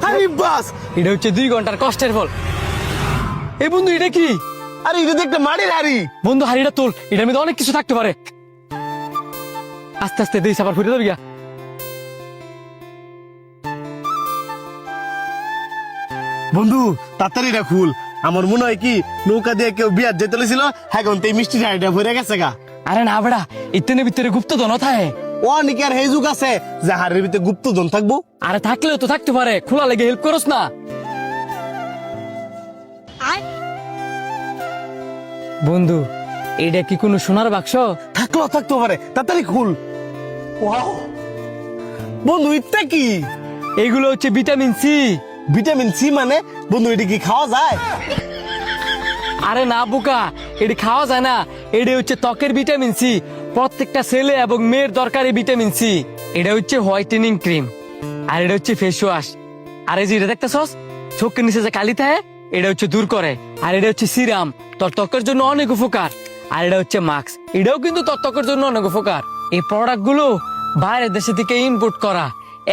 আরে বাস, এটা হচ্ছে 2 ঘন্টার কষ্টের ফল। এই বন্ধু এটা কি? আরে এটা তো একটা মাটির হাড়ি। বন্ধু হাড়িটা তোল, এটার মধ্যে অনেক কিছু থাকতে পারে। আস্তে আস্তে দিস, আবার ফুটে যাবি গা। বন্ধু তাড়াতাড়ি এটা খুল, আমার মনে হয় কি নৌকা দিয়ে কেউ বিয়ার যেতে ছিল, এখন তো এই মিষ্টির হাড়িটা ভরে গেছে গা। আরে না বেড়া, ইত্যানের ভিতরে গুপ্তধন থাকে। অনেক আর হেজুক আছে যে হাড়ির ভিতরে গুপ্তধন থাকবো। আরে থাকলেও তো থাকতে পারে, খোলা লেগে হেল্প করস না। বন্ধু এইটা কি কোনো সোনার বাক্স? থাকলেও থাকতে পারে, তাড়াতাড়ি খুল। ওয়াও বন্ধু, এটা কি? এইগুলো হচ্ছে ভিটামিন সি। ভিটামিন সি মানে? বন্ধু এটা কি খাওয়া যায়? আরে না বোকা, এটি খাওয়া যায় না। এটি হচ্ছে ত্বকের ভিটামিন সি, প্রত্যেকটা ছেলে এবং মেয়ের দরকারি ভিটামিন সি। এটা হচ্ছে হোয়াইটেনিং ক্রিম, আর এটা হচ্ছে ফেস ওয়াশ। আর এই যে এটা দেখতেছস চোখের নিচে যে কালি থাকে, এটা হচ্ছে দূর করে। আর এটা হচ্ছে সিরাম, তোর ত্বকের জন্য অনেক উপকার। আর এটা হচ্ছে মাস্ক, এটাও কিন্তু তোর ত্বকের জন্য অনেক উপকার। এই প্রোডাক্ট গুলো বাইরের দেশে থেকে ইম্পোর্ট করা,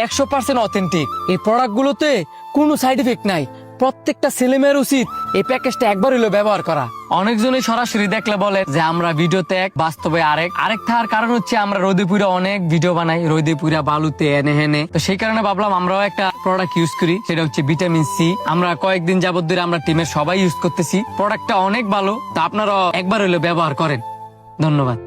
100% অথেন্টিক। এই প্রোডাক্ট গুলোতে কোনো সাইড এফেক্ট নাই। প্রত্যেকটা ছেলেমেয়ের উচিত এই প্যাকেজটা একবার হইলেও ব্যবহার করা। অনেকজনই সরাসরি দেখলে বলে যে আমরা ভিডিওতে এক, বাস্তবে আরেক থাকার কারণ হচ্ছে আমরা রোদে পুরা অনেক ভিডিও বানাই, রোদে পুরা বালুতে এনে হেনে। তো সেই কারণে ভাবলাম আমরাও একটা প্রোডাক্ট ইউজ করি, সেটা হচ্ছে ভিটামিন সি। আমরা কয়েকদিন যাবত ধরে আমরা টিমের সবাই ইউজ করতেছি। প্রোডাক্টটা অনেক ভালো, তা আপনারা একবার হইলেও ব্যবহার করেন। ধন্যবাদ।